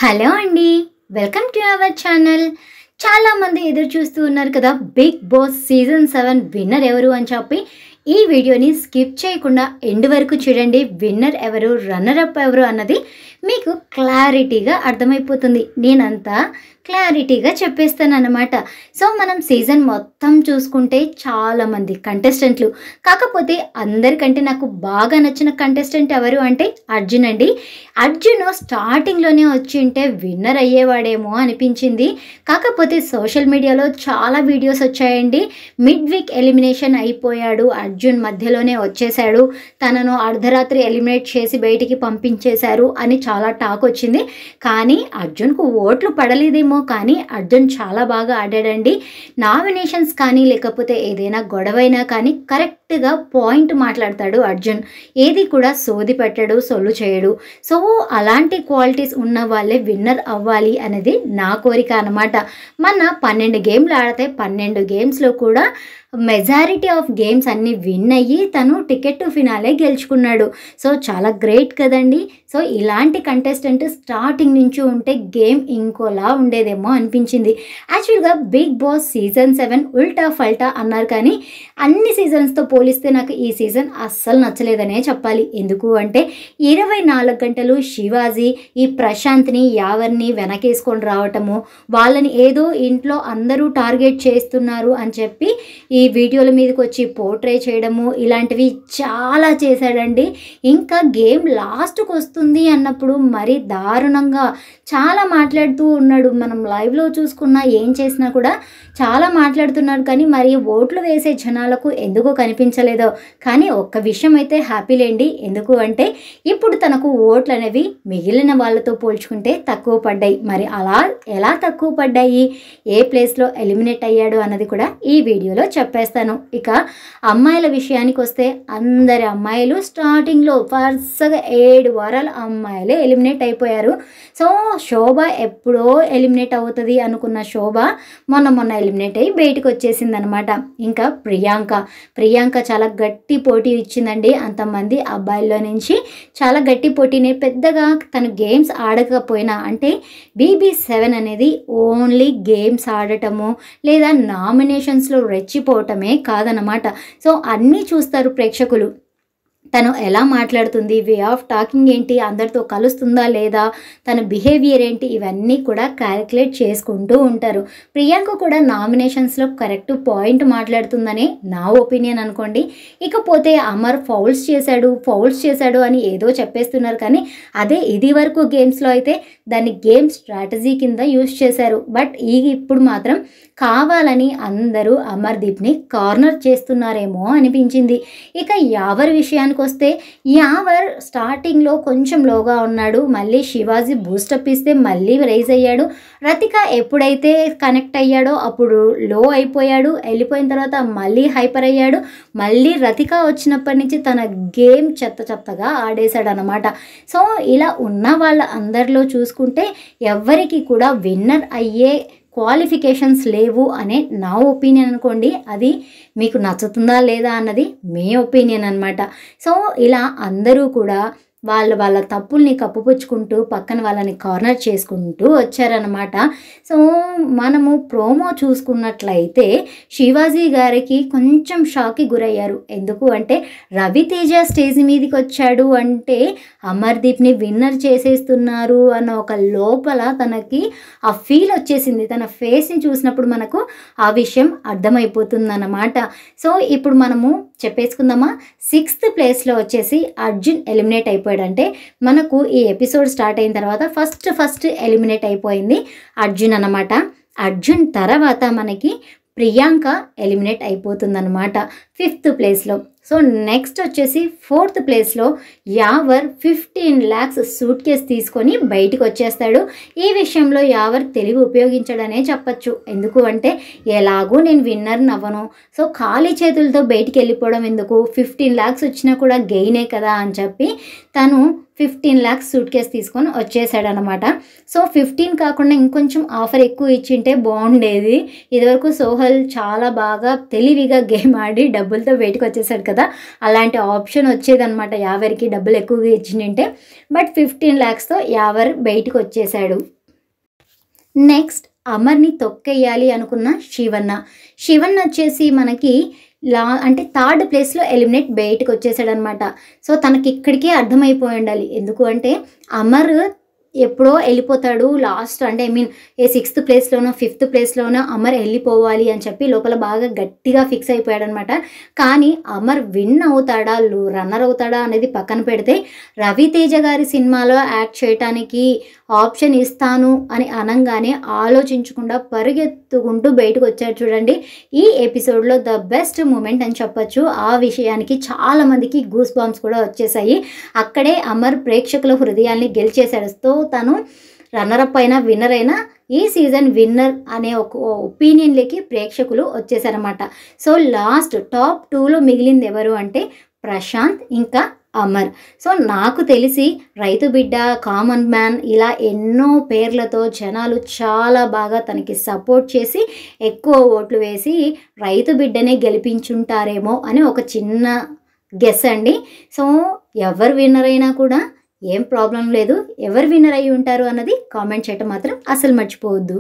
Hello అండి. Welcome to our channel. చాలామంది ఎదురు చూస్తూ ఉన్నారు కదా, బిగ్ బాస్ సీజన్ 7 విన్నర్ ఎవరు అని చెప్పి. ఈ వీడియోని స్కిప్ చేయకుండా ఎండ్ వరకు చూడండి. విన్నర్ ఎవరు, రన్నర్ అప్ ఎవరు అన్నది మీకు క్లారిటీగా అర్థమైపోతుంది. నేనంతా క్లారిటీగా చెప్పేస్తాను అన్నమాట. సో మనం సీజన్ మొత్తం చూసుకుంటే చాలామంది కంటెస్టెంట్లు, కాకపోతే అందరికంటే నాకు బాగా నచ్చిన కంటెస్టెంట్ ఎవరు అంటే అర్జున్ అండి. అర్జున్ స్టార్టింగ్లోనే వచ్చి ఉంటే విన్నర్ అయ్యేవాడేమో అనిపించింది. కాకపోతే సోషల్ మీడియాలో చాలా వీడియోస్ వచ్చాయండి. మిడ్ వీక్ ఎలిమినేషన్ అయిపోయాడు, అర్జున్ మధ్యలోనే వచ్చేసాడు, తనను అర్ధరాత్రి ఎలిమినేట్ చేసి బయటికి పంపించేశారు అని చాలా టాక్ వచ్చింది. కానీ అర్జున్కు ఓట్లు పడలేదేమో, కానీ అర్జున్ చాలా బాగా ఆడాడండి. నామినేషన్స్ కానీ లేకపోతే ఏదైనా గొడవైనా కానీ కరెక్ట్గా పాయింట్ మాట్లాడతాడు అర్జున్. ఏది కూడా సోది పెట్టడు, సొల్లు చేయడు. సో అలాంటి క్వాలిటీస్ ఉన్న వాళ్ళే విన్నర్ అవ్వాలి అనేది నా కోరిక అన్నమాట. మన 12 గేమ్లు ఆడితే 12 గేమ్స్లో కూడా మెజారిటీ ఆఫ్ గేమ్స్ అన్నీ విన్ అయ్యి తను టికెట్ టు ఫినాలే గెలుచుకున్నాడు. సో చాలా గ్రేట్ కదండి. సో ఇలాంటి కంటెస్టెంట్ స్టార్టింగ్ నుంచి ఉంటే గేమ్ ఇంకోలా ఉండేదేమో అనిపించింది. యాక్చువల్గా బిగ్ బాస్ సీజన్ 7 ఉల్టా ఫల్టా అన్నారు, కానీ అన్ని సీజన్స్తో పోలిస్తే నాకు ఈ సీజన్ అస్సలు నచ్చలేదనే చెప్పాలి. ఎందుకు అంటే 24 గంటలు శివాజీ ఈ ప్రశాంత్ని యావర్ని వెనకేసుకొని రావటము, వాళ్ళని ఏదో ఇంట్లో అందరూ టార్గెట్ చేస్తున్నారు అని చెప్పి ఈ వీడియోల మీదకి వచ్చి పోర్ట్రే చేయడము, ఇలాంటివి చాలా చేశాడండి. ఇంకా గేమ్ లాస్ట్కి వస్తుంది అన్నప్పుడు మరీ దారుణంగా చాలా మాట్లాడుతూ ఉన్నాడు. మనం లైవ్లో చూసుకున్నా ఏం చేసినా కూడా చాలా మాట్లాడుతున్నాడు, కానీ మరి ఓట్లు వేసే జనాలకు ఎందుకో కనిపించలేదో. కానీ ఒక్క విషయం అయితే హ్యాపీలేండి. ఎందుకు అంటే ఇప్పుడు తనకు ఓట్లు అనేవి మిగిలిన వాళ్ళతో పోల్చుకుంటే తక్కువ పడ్డాయి. మరి అలా ఎలా తక్కువ పడ్డాయి, ఏ ప్లేస్లో ఎలిమినేట్ అయ్యాడు అన్నది కూడా ఈ వీడియోలో చెప్పేస్తాను. ఇక అమ్మాయిల విషయానికి వస్తే అందరి అమ్మాయిలు స్టార్టింగ్లో వరుసగా 7 వారాల అమ్మాయిలే ఎలిమినేట్ అయిపోయారు. సో శోభ ఎప్పుడో ఎలిమినేట్ అవుతుంది అనుకున్న శోభ మొన్న ఎలిమినేట్ అయ్యి బయటకు వచ్చేసింది అనమాట. ఇంకా ప్రియాంక చాలా గట్టి పోటీ ఇచ్చిందండి. అంతమంది అబ్బాయిల్లో నుంచి చాలా గట్టి పోటీనే. పెద్దగా తను గేమ్స్ ఆడకపోయినా, అంటే BB7 అనేది ఓన్లీ గేమ్స్ ఆడటము లేదా నామినేషన్స్లో రెచ్చిపోవటమే కాదనమాట. సో అన్నీ చూస్తారు ప్రేక్షకులు. తను ఎలా మాట్లాడుతుంది, వే ఆఫ్ టాకింగ్ ఏంటి, అందరితో కలుస్తుందా లేదా, తన బిహేవియర్ ఏంటి, ఇవన్నీ కూడా క్యాలిక్యులేట్ చేసుకుంటూ ఉంటారు. ప్రియాంక కూడా నామినేషన్స్లో కరెక్ట్ పాయింట్ మాట్లాడుతుందని నా ఒపీనియన్ అనుకోండి. ఇకపోతే అమర్ ఫౌల్స్ చేశాడు అని ఏదో చెప్పేస్తున్నారు, కానీ అదే ఇది వరకు గేమ్స్లో అయితే దాన్ని గేమ్ స్ట్రాటజీ కింద యూజ్ చేశారు. బట్ ఇప్పుడు మాత్రం కావాలని అందరూ అమర్దీప్ని కార్నర్ చేస్తున్నారేమో అనిపించింది. ఇక యావర్ విషయానికి వస్తే యావర్ స్టార్టింగ్లో కొంచెం లోగా ఉన్నాడు, మళ్ళీ శివాజీ బూస్టప్ ఇస్తే మళ్ళీ రైజ్ అయ్యాడు. రతిక ఎప్పుడైతే కనెక్ట్ అయ్యాడో అప్పుడు లో అయిపోయాడు, వెళ్ళిపోయిన తర్వాత మళ్ళీ హైపర్ అయ్యాడు. మళ్ళీ రతిక వచ్చినప్పటి నుంచి తన గేమ్ చెత్తగా ఆడేశాడు అనమాట. సో ఇలా ఉన్న వాళ్ళ అందరిలో చూసుకుంటే ఎవరికి కూడా విన్నర్ అయ్యే క్వాలిఫికేషన్స్ లేవు అనే నా ఒపీనియన్ అనుకోండి. అది మీకు నచ్చుతుందా లేదా అన్నది మీ ఒపీనియన్ అనమాట. సో ఇలా అందరూ కూడా వాళ్ళ తప్పుల్ని కప్పుపుచ్చుకుంటూ పక్కన వాళ్ళని కార్నర్ చేసుకుంటూ వచ్చారనమాట. సో మనము ప్రోమో చూసుకున్నట్లయితే శివాజీ గారికి కొంచెం షాక్కి గురయ్యారు. ఎందుకు అంటే రవితేజ స్టేజ్ మీదకి వచ్చాడు అంటే అమర్దీప్ని విన్నర్ చేసేస్తున్నారు అన్న ఒక లోపల తనకి ఆ ఫీల్ వచ్చేసింది. తన ఫేస్ని చూసినప్పుడు మనకు ఆ విషయం అర్థమైపోతుందన్నమాట. సో ఇప్పుడు మనము చెప్పేసుకుందామా. 6th ప్లేస్లో వచ్చేసి అర్జున్ ఎలిమినేట్ అయిపోయాడంటే మనకు ఈ ఎపిసోడ్ స్టార్ట్ అయిన తర్వాత ఫస్ట్ ఎలిమినేట్ అయిపోయింది అర్జున్ అన్నమాట. అర్జున్ తర్వాత మనకి ప్రియాంక ఎలిమినేట్ అయిపోతుందన్నమాట 5th ప్లేస్లో. సో నెక్స్ట్ వచ్చేసి 4th ప్లేస్లో యావర్ 15 lakhs సూట్ కేస్ తీసుకొని బయటికి వచ్చేస్తాడు. ఈ విషయంలో యావర్ తెలివి ఉపయోగించడనే చెప్పచ్చు. ఎందుకు అంటే ఎలాగూ నేను విన్నర్ అవ్వను, సో ఖాళీ చేతులతో బయటికి వెళ్ళిపోవడం ఎందుకు, 15 lakhs వచ్చినా కూడా గెయినే కదా అని చెప్పి తను 15 lakhs సూట్ కేస్ తీసుకొని వచ్చేసాడనమాట. సో 15 కాకుండా ఇంకొంచెం ఆఫర్ ఎక్కువ ఇచ్చింటే బాగుండేది. ఇదివరకు సోహల్ చాలా బాగా తెలివిగా గేమ్ ఆడి డబ్బులతో బయటకు వచ్చేసాడు కదా, అలాంటి ఆప్షన్ వచ్చేదన్నమాట యావరికి డబ్బులు ఎక్కువగా ఇచ్చిందంటే. బట్ 15 lakhsతో యావర్ బయటకు వచ్చేసాడు. నెక్స్ట్ అమర్ని తొక్కేయాలి అనుకున్న శివన్న వచ్చేసి మనకి అంటే 3rd ప్లేస్లో ఎలిమినేట్ బయటకు వచ్చేసాడనమాట. సో తనకి ఇక్కడికే అర్థమైపోయి ఉండాలి, ఎందుకు అంటే అమర్ ఎప్పుడో వెళ్ళిపోతాడు లాస్ట్, అంటే ఐ మీన్ 6th ప్లేస్లోనో 5th ప్లేస్లోనో అమర్ వెళ్ళిపోవాలి అని చెప్పి లోపల బాగా గట్టిగా ఫిక్స్ అయిపోయాడు అనమాట. కానీ అమర్ విన్ అవుతాడా రన్నర్ అవుతాడా అనేది పక్కన పెడితే, రవితేజ గారి సినిమాలో యాక్ట్ చేయటానికి ఆప్షన్ ఇస్తాను అని అనగానే ఆలోచించకుండా పరిగెత్తుకుంటూ బయటకు వచ్చాడు చూడండి. ఈ ఎపిసోడ్లో ద బెస్ట్ మూమెంట్ అని చెప్పచ్చు. ఆ విషయానికి చాలామందికి గూస్ బాంబ్స్ కూడా వచ్చేసాయి. అక్కడే అమర్ ప్రేక్షకుల హృదయాల్ని గెలిచేశాడు. సో తను రన్నరప్ అయినా విన్నర్ అయినా ఈ సీజన్ విన్నర్ అనే ఒక ఒపీనియన్లోకి ప్రేక్షకులు వచ్చేసారన్నమాట. సో లాస్ట్ టాప్ 2లో మిగిలింది ఎవరు అంటే ప్రశాంత్ ఇంకా అమర్. సో నాకు తెలిసి రైతు బిడ్డ, కామన్ మ్యాన్ ఇలా ఎన్నో పేర్లతో జనాలు చాలా బాగా తనకి సపోర్ట్ చేసి ఎక్కువ ఓట్లు వేసి రైతు బిడ్డనే గెలిపించుంటారేమో అని ఒక చిన్న గెస్ అండి. సో ఎవరు విన్నర్ అయినా కూడా ఏం ప్రాబ్లం లేదు, ఎవరు విన్నర్ అయ్యి ఉంటారు అన్నది కామెంట్ చేయటం మాత్రం అసలు మర్చిపోవద్దు.